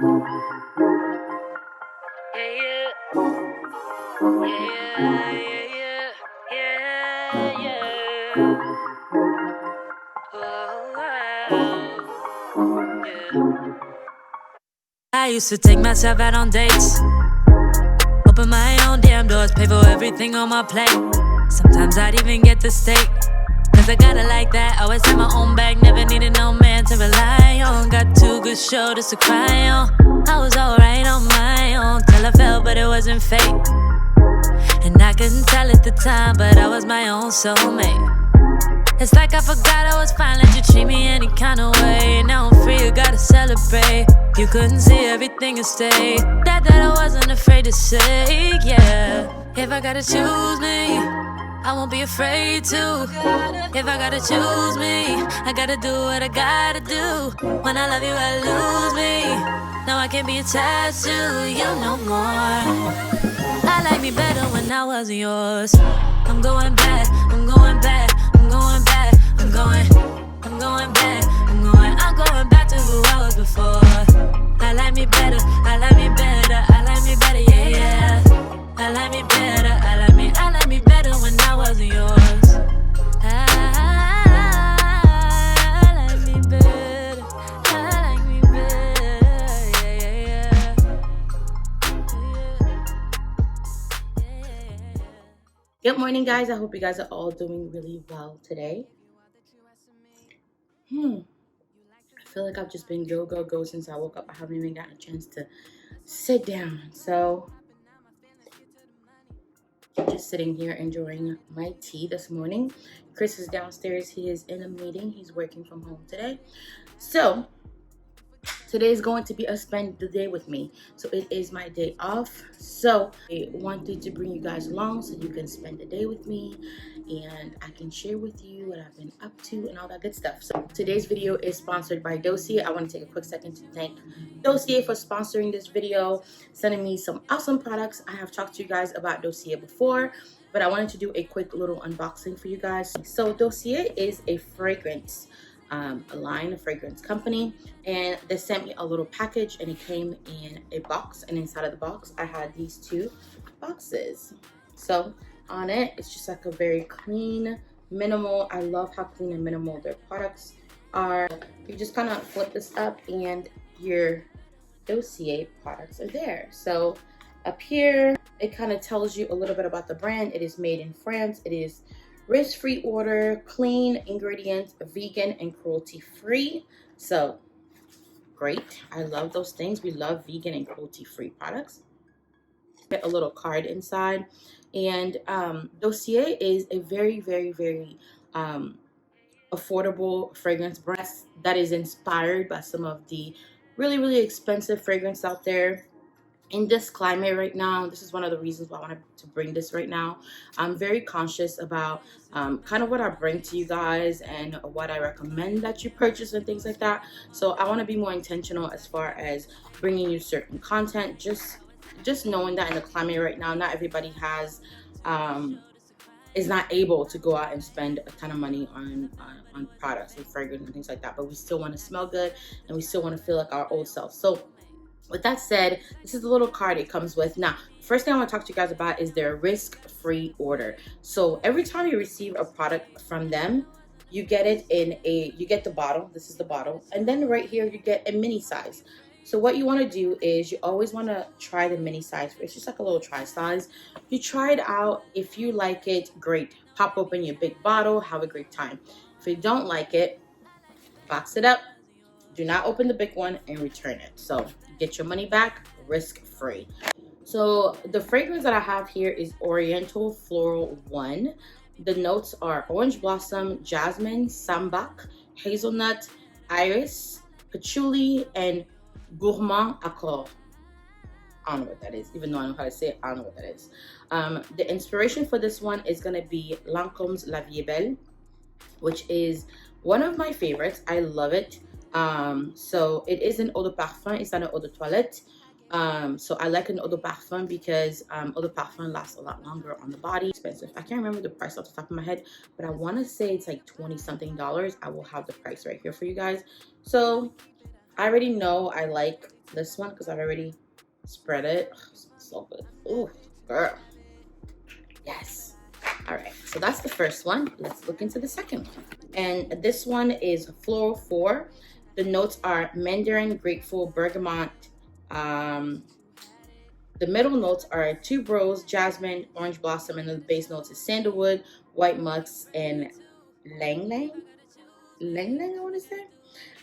I used to take myself out on dates, open my own damn doors, pay for everything on my plate. Sometimes I'd even get the steak, cause I got it like that. Always had my own bag, never needed no man to rely on. Got 2 good shoulders to cry on. I was alright on my own till I fell, but it wasn't fake. And I couldn't tell at the time, but I was my own soulmate. It's like I forgot I was fine, let you treat me any kind of way. Now I'm free, you gotta celebrate. You couldn't see everything and stay. That I wasn't afraid to say, yeah. If I gotta choose me, I won't be afraid to. If I gotta choose me, I gotta do what I gotta do. When I love you, I lose me. Now I can't be attached to you no more. I like me better when I wasn't yours. I'm going back, I'm going back, I'm going back, I'm going back, I'm going back to who I was before. I like me better, I like me better, I like me better, yeah, yeah. I like me better, I like me better when I wasn't yours. I like me better, I like me better, yeah, yeah. Good morning, guys. I hope you guys are all doing really well today. I feel like I've just been go since I woke up. I haven't even gotten a chance to sit down. So I'm just sitting here enjoying my tea this morning. Chris is downstairs. He is in a meeting. He's working from home today. So today is going to be a spend the day with me. So it is my day off. So I wanted to bring you guys along so you can spend the day with me and I can share with you what I've been up to and all that good stuff. So today's video is sponsored by Dossier. I want to take a quick second to thank Dossier for sponsoring this video, sending me some awesome products. I have talked to you guys about Dossier before, but I wanted to do a quick little unboxing for you guys. So Dossier is a fragrance a fragrance company, and they sent me a little package and it came in a box, and inside of the box I had these 2 boxes. So on it, it's just like a very clean, minimal. I love how clean and minimal their products are. You just kind of flip this up and your Dossier products are there. So up here it kind of tells you a little bit about the brand. It is made in France. It is risk-free order, clean ingredients, vegan and cruelty-free. So great. I love those things. We love vegan and cruelty-free products. Get a little card inside. And Dossier is a very, very, very affordable fragrance brand that is inspired by some of the really, really expensive fragrance out there. In this climate right now, this is one of the reasons why I wanted to bring this right now. I'm very conscious about kind of what I bring to you guys and what I recommend that you purchase and things like that. So I want to be more intentional as far as bringing you certain content. Just knowing that in the climate right now, not everybody has is not able to go out and spend a ton of money on products and fragrance and things like that. But we still want to smell good and we still want to feel like our old self. So with that said, this is the little card it comes with. Now, first thing I want to talk to you guys about is their risk-free order. So every time you receive a product from them, you get it you get the bottle. This is the bottle. And then right here, you get a mini size. So what you want to do is you always want to try the mini size. It's just like a little try size. You try it out. If you like it, great. Pop open your big bottle. Have a great time. If you don't like it, box it up. Do not open the big one and return it. So get your money back, risk-free. So the fragrance that I have here is Oriental Floral 1. The notes are orange blossom, jasmine, sambac, hazelnut, iris, patchouli, and gourmand accord. I don't know what that is. Even though I know how to say it, I don't know what that is. The inspiration for this one is going to be Lancome's La Vie est Belle, which is one of my favorites. I love it. So it is an eau de parfum. It's not an eau de toilette. So I like an eau de parfum because eau de parfum lasts a lot longer on the body. Expensive. I can't remember the price off the top of my head, but I want to say it's like $20-something. I will have the price right here for you guys. So I already know I like this one because I've already spread it. Oh, it smells so good. Ooh, girl. Yes. All right, so that's the first one. Let's look into the second one. And this one is Floral 4. The notes are mandarin, grapeful, bergamot. The middle notes are tuberose, jasmine, orange blossom, and the base notes is sandalwood, white musk, and lang lang, I want to say.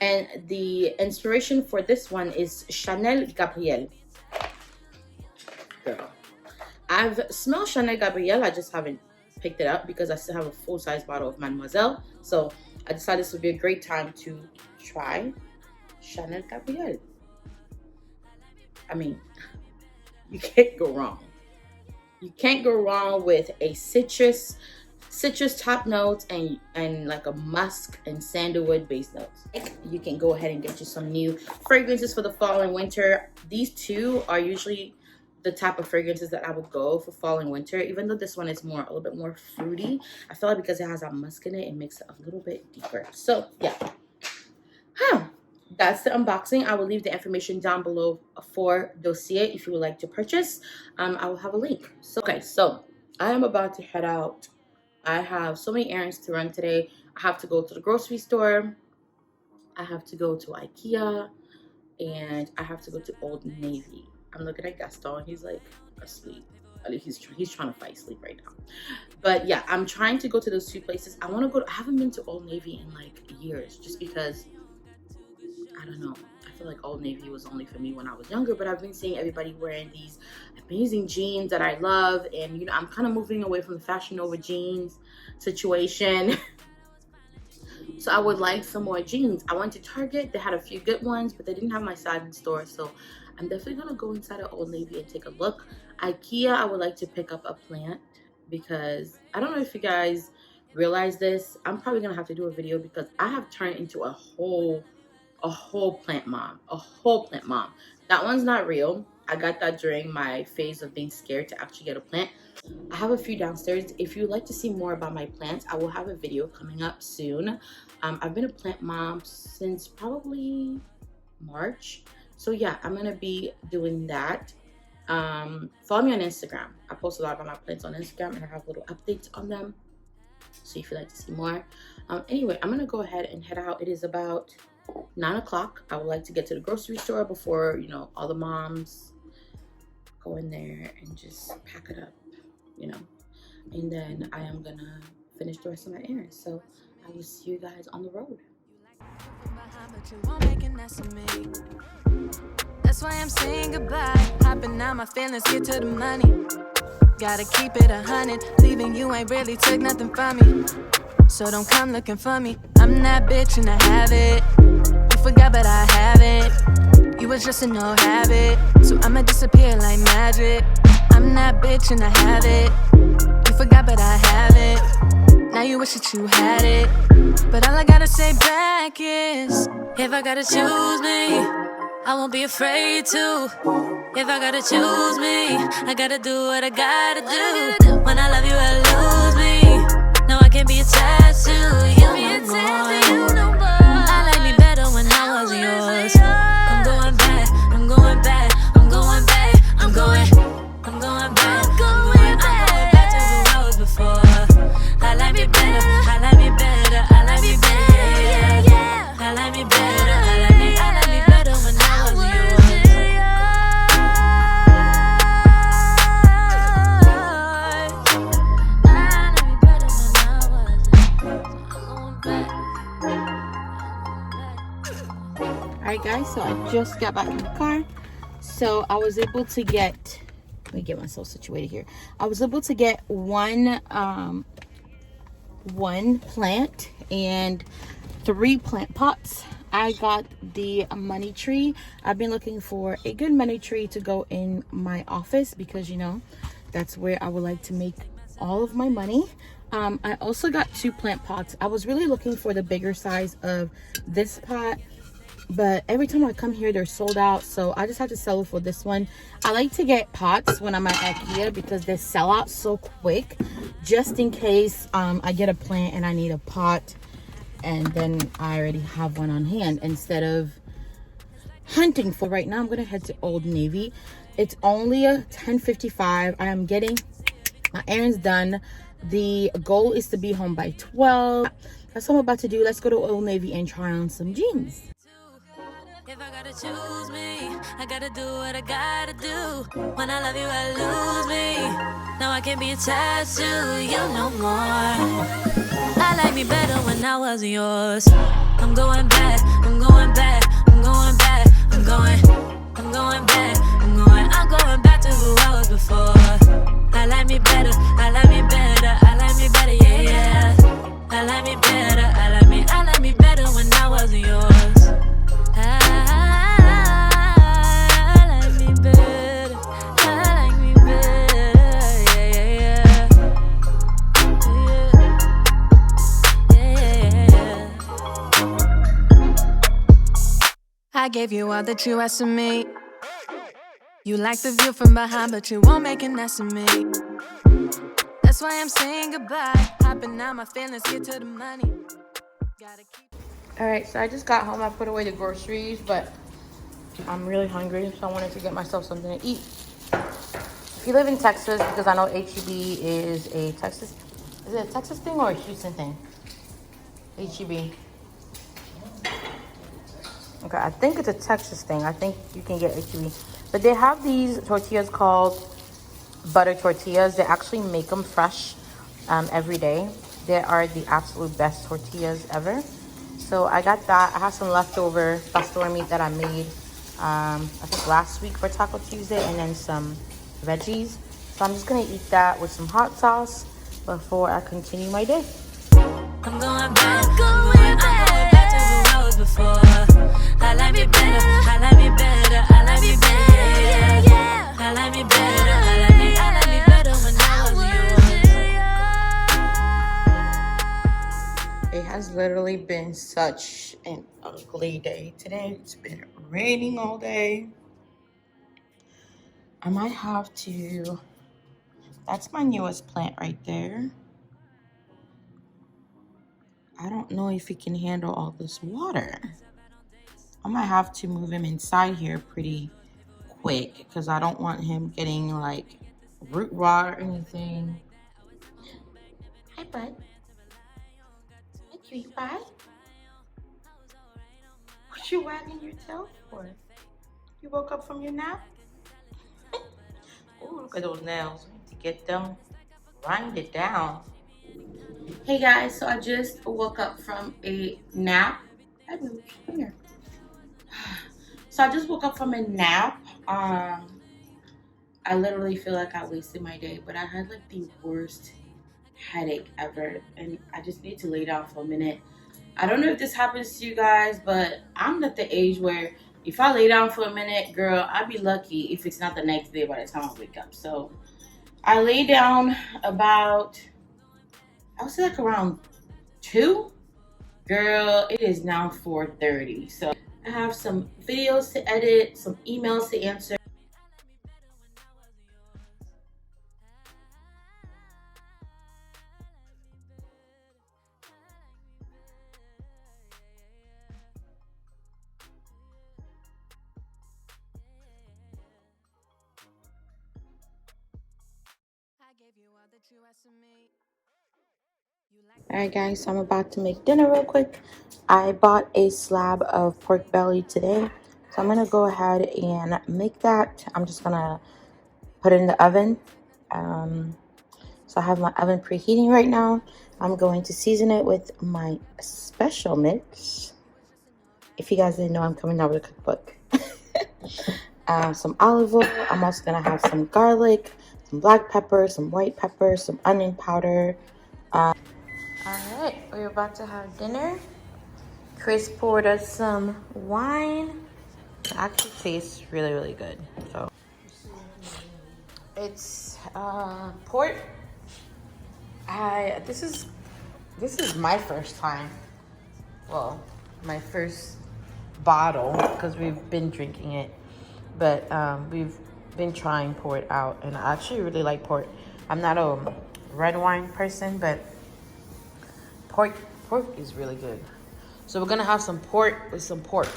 And the inspiration for this one is Chanel Gabrielle. Girl, I've smelled Chanel Gabrielle. I just haven't picked it up because I still have a full-size bottle of Mademoiselle. So I decided this would be a great time to try Chanel Gabrielle. I mean, you can't go wrong. You can't go wrong with a citrus top notes and like a musk and sandalwood base notes. You can go ahead and get you some new fragrances for the fall and winter. These two are usually the type of fragrances that I would go for fall and winter, even though this one is a little bit more fruity. I feel like because it has a musk in it, it makes it a little bit deeper. So yeah, that's the unboxing. I will leave the information down below for Dossier if you would like to purchase. I will have a link. So I am about to head out. I have so many errands to run today. I have to go to the grocery store. I have to go to IKEA, and I have to go to Old Navy. I'm looking at Gaston. He's like asleep. I mean, he's trying to fight sleep right now. But yeah, I'm trying to go to those two places. I want to go. I haven't been to Old Navy in like years, just because I don't know. I feel like Old Navy was only for me when I was younger, but I've been seeing everybody wearing these amazing jeans that I love, and you know, I'm kind of moving away from the Fashion Nova jeans situation. So I would like some more jeans. I went to Target. They had a few good ones, but they didn't have my size in store. So I'm definitely going to go inside of Old Navy and take a look. IKEA, I would like to pick up a plant because I don't know if you guys realize this. I'm probably going to have to do a video because I have turned into a whole plant mom. That one's not real. I got that during my phase of being scared to actually get a plant. I have a few downstairs. If you'd like to see more about my plants, I will have a video coming up soon. I've been a plant mom since probably March. So yeah, I'm gonna be doing that. Follow me on Instagram. I post a lot about my plants on Instagram, and I have little updates on them. So if you'd like to see more. Anyway, I'm gonna go ahead and head out. It is about 9 o'clock. I would like to get to the grocery store before, you know, all the moms go in there and just pack it up, you know. And then I am gonna finish the rest of my errands. So I will see you guys on the road. That's why I'm saying goodbye. Hopping out my feelings, get to the money. Gotta keep it 100. Leaving you ain't really took nothing from me. So don't come looking for me. I'm that bitch and I have it. You forgot but I haven't. You was just a no habit. So I'ma disappear like magic. I'm that bitch and I have it. You forgot but I haven't. Now you wish that you had it. But all I gotta say back is, if I gotta choose me, I won't be afraid to. If I gotta choose me, I gotta do what I gotta do. When I love you, I lose me. No, I can't be attached to you no more. I like me better when I was yours. I'm going back, I'm going back, I'm going back, I'm going back. I'm going back to who I was before. I like me better, I like me better, I like me better, yeah. I like me better, I like me better when I was yours. Alright guys, so I just got back in the car. So I was able to get, let me get myself situated here. I was able to get one plant and 3 plant pots. I got the money tree. I've been looking for a good money tree to go in my office because, you know, that's where I would like to make all of my money. I also got 2 plant pots. I was really looking for the bigger size of this pot, but every time I come here they're sold out, so I just had to settle for this one. I like to get pots when I'm at IKEA because they sell out so quick, just in case I get a plant and I need a pot and then I already have one on hand, instead of hunting for. Right now I'm gonna head to Old Navy. It's only a 10:55. I am getting my errands done. The goal is to be home by 12. That's what I'm about to do. Let's go to Old Navy and try on some jeans. If I gotta choose me, I gotta do what I gotta do. When I love you, I lose me. Now I can't be attached to you no more. I like me better when I wasn't yours. I'm going back, I'm going back, I'm going back, I'm going back, I'm going back to who I was before. I like me better, I like me better, I like me better, yeah, yeah. I like me better, I like me better when I wasn't yours. I like me better, I like me better, yeah, yeah, yeah. I gave you all that you asked of me. You like the view from behind, but you won't make an ass of me. That's why I'm saying goodbye. Hopping out my feelings, get to the money. All right, so I just got home. I put away the groceries, but I'm really hungry, so I wanted to get myself something to eat. If you live in Texas, because I know HEB is a Texas, is it a Texas thing or a Houston thing? HEB. Okay, I think it's a Texas thing. I think you can get HEB. But they have these tortillas called butter tortillas. They actually make them fresh every day. They are the absolute best tortillas ever. So I got that. I have some leftover pastor meat that I made I think last week for Taco Tuesday, and then some veggies. So I'm just gonna eat that with some hot sauce before I continue my day. I'm going back, I'm going back to who I was before. I like me better, I like me better, I like me better, yeah, yeah. I like me better, I like me better when I was yours. It has literally been such an ugly day today. It's been raining all day. I might have to, that's my newest plant right there. I don't know if he can handle all this water. I might have to move him inside here pretty quick because I don't want him getting like root rot or anything. Hi, bud. Hi, cutie pie. What you wagging your tail for? You woke up from your nap? Oh, look at those nails. I need to get them grinded down. Hey guys, so I just woke up from a nap. Hi, Boo. Come here. So I just woke up from a nap. I literally feel like I wasted my day, but I had like the worst headache ever, and I just need to lay down for a minute. I don't know if this happens to you guys, but I'm at the age where if I lay down for a minute, girl, I'd be lucky if it's not the next day by the time I wake up. So I lay down about, I would say like around 2. Girl, it is now 4:30. So I have some videos to edit, some emails to answer. Alright guys, so I'm about to make dinner real quick. I bought a slab of pork belly today, so I'm gonna go ahead and make that. I'm just gonna put it in the oven. So I have my oven preheating right now. I'm going to season it with my special mix. If you guys didn't know, I'm coming out with a cookbook. Some olive oil. I'm also gonna have some garlic, some black pepper, some white pepper, some onion powder. Alright, we're about to have dinner. Chris poured us some wine. It actually tastes really, really good. So it's port. This is my first time. Well, my first bottle because we've been drinking it, but we've been trying port out, and I actually really like port. I'm not a red wine person, but pork is really good. So we're gonna have some port with some pork.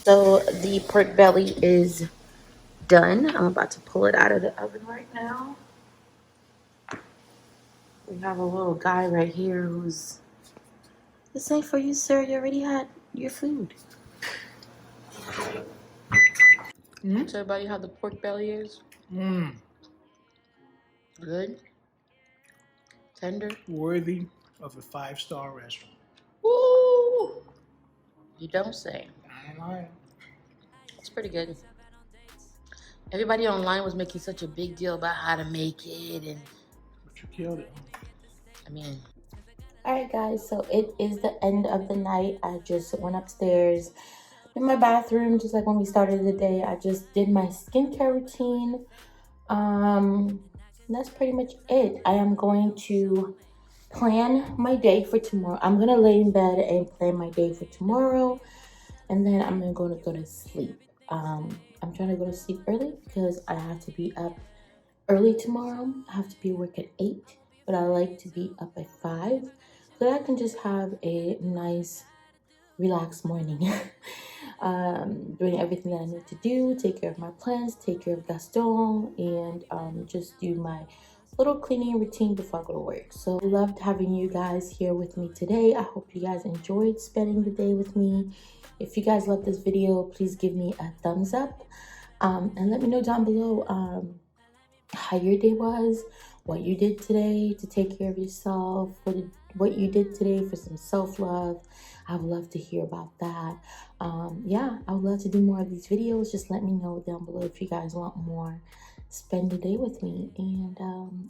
So the pork belly is done. I'm about to pull it out of the oven right now. We have a little guy right here who's, this ain't for you, sir. You already had your food. Mm-hmm. So everybody how the pork belly is? Good. Tender. Worthy of a 5-star restaurant. Woo! You don't say. I ain't lying. It's pretty good. Everybody online was making such a big deal about how to make it, and But you killed it. I mean. Alright guys, so it is the end of the night. I just went upstairs in my bathroom, just like when we started the day. I just did my skincare routine. That's pretty much it. I am going to plan my day for tomorrow. I'm gonna lay in bed and plan my day for tomorrow, and then I'm gonna go to sleep. I'm trying to go to sleep early because I have to be up early tomorrow. I have to be at work at 8, but I like to be up at 5 so that I can just have a nice, relaxed morning. Doing everything that I need to do, take care of my plants, take care of Gaston, and just do my little cleaning routine before I go to work. So I loved having you guys here with me today. I hope you guys enjoyed spending the day with me. If you guys love this video, please give me a thumbs up, and let me know down below how your day was, what you did today to take care of yourself, what you did today for some self-love. I would love to hear about that. Yeah, I would love to do more of these videos. Just let me know down below if you guys want more. Spend the day with me, and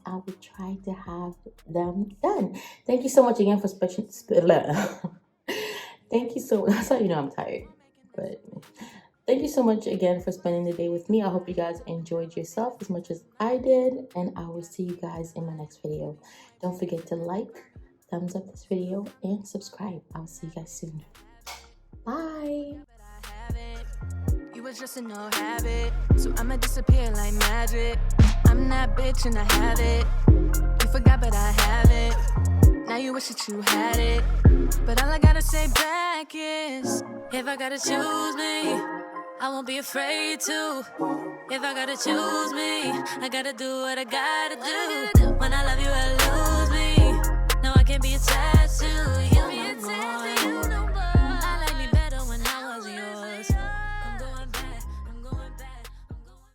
I will try to have them done. Thank you so much again for thank you so much. That's how you know I'm tired. But thank you so much again for spending the day with me. I hope you guys enjoyed yourself as much as I did, and I will see you guys in my next video. Don't forget to like, thumbs up this video, and subscribe. I'll see you guys soon. Bye. You was just a no habit, so I'ma disappear like magic. I'm that bitch and I have it. You forgot, but I have it. Now you wish that you had it, but all I gotta say back is, if I gotta choose me, I won't be afraid to. If I gotta choose me, I gotta do what I gotta do. When I love you, I lose me. No, I can't be attached to you.